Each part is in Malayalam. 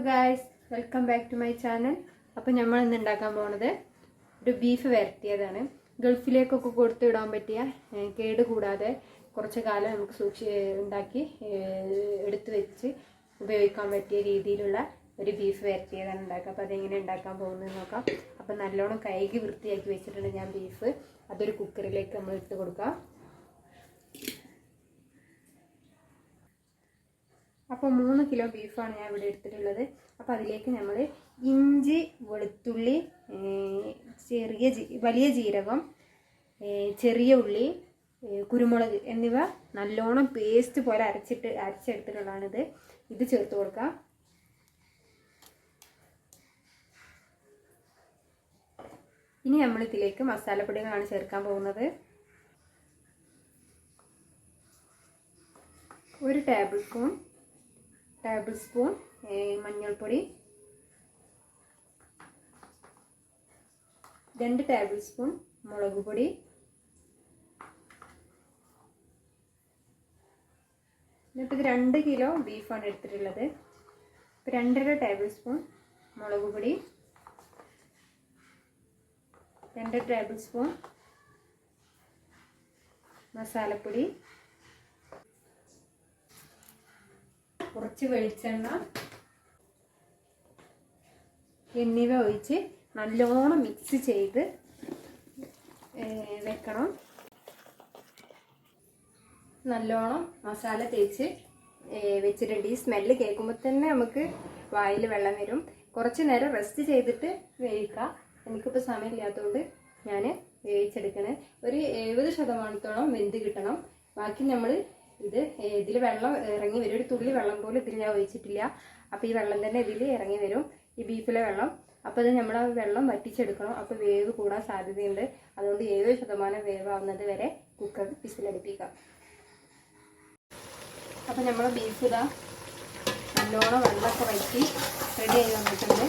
Guys, welcome back to my channel. അപ്പോൾ നമ്മൾ ഇന്ന് ഉണ്ടാക്കാൻ പോകുന്നത് ഒരു ബീഫ് വരട്ടിയതാണ്. ഗൾഫിലേക്കൊക്കെ കൊടുത്തു വിടാൻ പറ്റിയ, കേട് കൂടാതെ കുറച്ച് കാലം നമുക്ക് ഉണ്ടാക്കി എടുത്തു വെച്ച് ഉപയോഗിക്കാൻ പറ്റിയ രീതിയിലുള്ള ഒരു ബീഫ് വരട്ടിയതാണ് ഉണ്ടാക്കുക. അപ്പോൾ അതെങ്ങനെ ഉണ്ടാക്കാൻ പോകുന്നത് നോക്കാം. അപ്പോൾ നല്ലോണം കഴുകി വൃത്തിയാക്കി വെച്ചിട്ടുണ്ട് ഞാൻ ബീഫ്. അതൊരു കുക്കറിലേക്ക് നമ്മൾ ഇട്ട് കൊടുക്കാം. അപ്പോൾ 3 കിലോ ബീഫാണ് ഞാൻ ഇവിടെ എടുത്തിട്ടുള്ളത്. അപ്പോൾ അതിലേക്ക് നമ്മൾ ഇഞ്ചി, വെളുത്തുള്ളി, വലിയ ജീരകം, ചെറിയ ഉള്ളി, കുരുമുളക് എന്നിവ നല്ലോണം പേസ്റ്റ് പോലെ അരച്ചെടുത്തിട്ടുള്ളതാണിത്. ഇത് ചേർത്ത് കൊടുക്കാം. ഇനി നമ്മൾ ഇതിലേക്ക് മസാലപ്പൊടികളാണ് ചേർക്കാൻ പോകുന്നത്. 1 ടേബിൾ സ്പൂൺ മഞ്ഞൾപ്പൊടി, 2 ടേബിൾ സ്പൂൺ മുളക് പൊടി, എന്നിട്ട് ഇത് 2 കിലോ ബീഫാണ് എടുത്തിട്ടുള്ളത്. ഇപ്പോൾ 2.5 ടേബിൾ സ്പൂൺ മുളക് പൊടി, 2 ടേബിൾ സ്പൂൺ മസാലപ്പൊടി, കുറച്ച് വെളിച്ചെണ്ണ എന്നിവ ഒഴിച്ച് നല്ലോണം മിക്സ് ചെയ്ത് വെക്കണം. നല്ലോണം മസാല തേച്ച് വെച്ചിട്ടുണ്ട്. ഈ സ്മെല്ല് കേൾക്കുമ്പോൾ തന്നെ നമുക്ക് വായിൽ വെള്ളം വരും. കുറച്ച് നേരം റെസ്റ്റ് ചെയ്തിട്ട് വേവിക്കാം. എനിക്കിപ്പോൾ സമയമില്ലാത്തതുകൊണ്ട് ഞാൻ വേവിച്ചെടുക്കണേ. ഒരു 70% വെന്ത് കിട്ടണം. ബാക്കി നമ്മൾ ഇതിൽ വെള്ളം ഇറങ്ങി വരും. ഒരു തുള്ളി വെള്ളം പോലും ഇതിൽ ഞാൻ ഒഴിച്ചിട്ടില്ല. അപ്പോൾ ഈ വെള്ളം തന്നെ ഇതിൽ ഇറങ്ങി വരും, ഈ ബീഫിലെ വെള്ളം. അപ്പോൾ അത് നമ്മൾ ആ വെള്ളം വറ്റിച്ചെടുക്കണം. അപ്പോൾ വേവ് കൂടാൻ സാധ്യതയുണ്ട്. അതുകൊണ്ട് 70% വേവാവുന്നത് വരെ കുക്കർ വിസിലടുപ്പിക്കാം. അപ്പോൾ നമ്മൾ ബീഫ് ഇതാ നല്ലോണം വെള്ളമൊക്കെ വറ്റി റെഡി ആയി വന്നിട്ടുണ്ട്.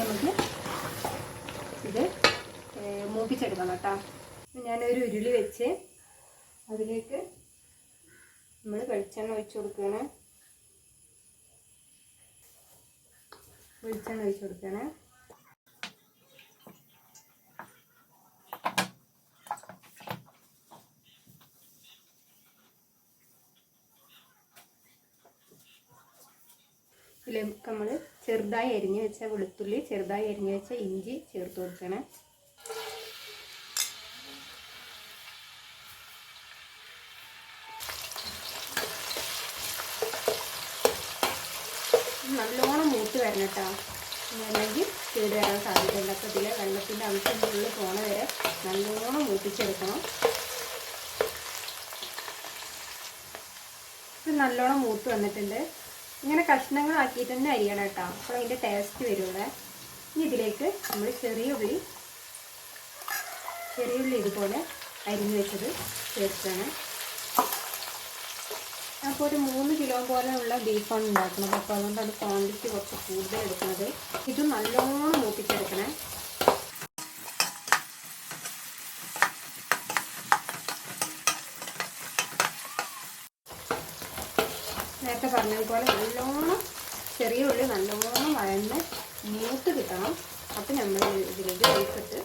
നമുക്ക് ഇത് മൂപ്പിച്ചെടുക്കണം കേട്ടോ. ഞാനൊരു ഉരുളി വെച്ച് അതിലേക്ക് നമ്മൾ വെളിച്ചെണ്ണ ഒഴിച്ച് കൊടുക്കുകയാണ്. ഇതിലേക്ക് നമ്മൾ ചെറുതായി അരിഞ്ഞ് വെച്ച വെളുത്തുള്ളി, ചെറുതായി അരിഞ്ഞ് വെച്ച ഇഞ്ചി ചേർത്ത് കൊടുക്കണം. നല്ലോണം മൂത്ത് വരണം കേട്ടോ, അല്ലെങ്കിൽ കേട് വരാൻ സാധ്യതയുണ്ട്. അപ്പോൾ ഇതിലെ വെള്ളത്തിൻ്റെ അംശം ഉള്ളിൽ പോണ വരെ നല്ലോണം മൂപ്പിച്ചെടുക്കണം. ഇത് നല്ലോണം മൂത്ത് വന്നിട്ടുണ്ട്. ഇങ്ങനെ കഷ്ണങ്ങളാക്കിയിട്ട് തന്നെ അരിയണം കേട്ടോ, അപ്പോൾ അതിൻ്റെ ടേസ്റ്റ് വരുള്ളൂ. ഇനി ഇതിലേക്ക് നമ്മൾ ചെറിയ ഉള്ളി ഇതുപോലെ അരിഞ്ഞ് വെച്ചത് ചേർക്കുകയാണ്. അപ്പോൾ ഒരു 3 കിലോ പോലെയുള്ള ബീഫാണ് ഉണ്ടാക്കുന്നത്. അപ്പോൾ അതുകൊണ്ടാണ് ക്വാണ്ടിറ്റി കുറച്ച് കൂടുതൽ എടുക്കുന്നത്. ഇത് നല്ലോണം മൂപ്പിച്ചെടുക്കണേ. നേരത്തെ പറഞ്ഞതുപോലെ നല്ലോണം ചെറിയ ഉള്ളി നല്ലോണം വഴന്ന് മൂത്ത് കിട്ടണം. അപ്പോൾ നമ്മൾ ഇതിലേക്ക് ബീഫിട്ട്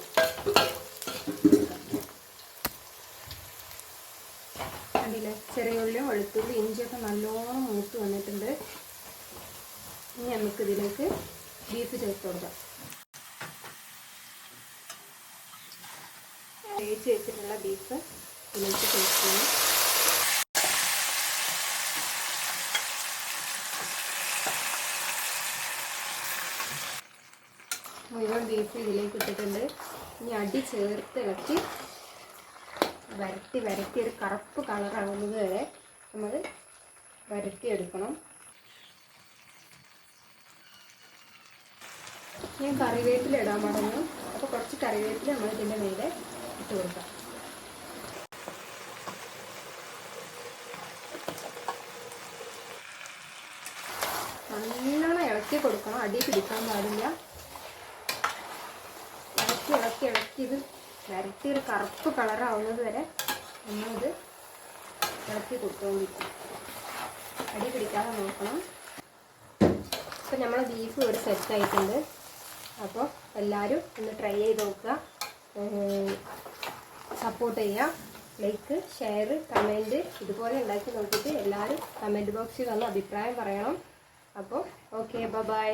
കണ്ടില്ലേ, ചെറിയ ഉള്ളിയും വെളുത്തുള്ളി ഇഞ്ചിയൊക്കെ നല്ലോണം മൂത്ത് വന്നിട്ടുണ്ട്. ഇനി നമുക്കിതിലേക്ക് ബീഫ് ചേർത്ത് കൊടുക്കാം. വേവിച്ച് വെച്ചിട്ടുള്ള ബീഫ് ഇതിലേക്ക് ചേർക്കുന്നു. മുഴുവൻ ബീഫ് ഇതിലേക്ക് ഇട്ടിട്ടുണ്ട്. ഇനി അടി ചേർത്ത് ഇളക്കി വരട്ടി ഒരു കറുപ്പ് കളറാകുന്നത് വരെ നമ്മൾ വരട്ടിയെടുക്കണം. ഞാൻ കറിവേപ്പില ഇടാൻ പറഞ്ഞു. അപ്പോൾ കുറച്ച് കറിവേപ്പില നമ്മൾ ഇതിൻ്റെ മേലെ ഇട്ട് കൊടുക്കാം. നല്ലോണം ഇളക്കി കൊടുക്കണം, അടി പിടിക്കാൻ പാടില്ല. ഇളക്കി ഇത് വരട്ടി ഒരു കറുപ്പ് കളറാവുന്നത് വരെ നമ്മളിത് ഇളക്കി കൊടുത്തോണ്ടിരിക്കും. അടി പിടിക്കാതെ നോക്കണം. അപ്പോൾ നമ്മളെ ബീഫ് ഇവിടെ സെറ്റ് ആയിട്ടുണ്ട്. അപ്പോൾ എല്ലാവരും ഒന്ന് ട്രൈ ചെയ്ത് നോക്കുക, സപ്പോർട്ട് ചെയ്യുക. ലൈക്ക്, ഷെയർ, കമൻറ്റ് ഇതുപോലെ ഉണ്ടാക്കി നോക്കിയിട്ട് എല്ലാവരും കമൻറ്റ് ബോക്സിൽ വന്ന് അഭിപ്രായം പറയണം. അപ്പോൾ ഓക്കെ, ബൈ.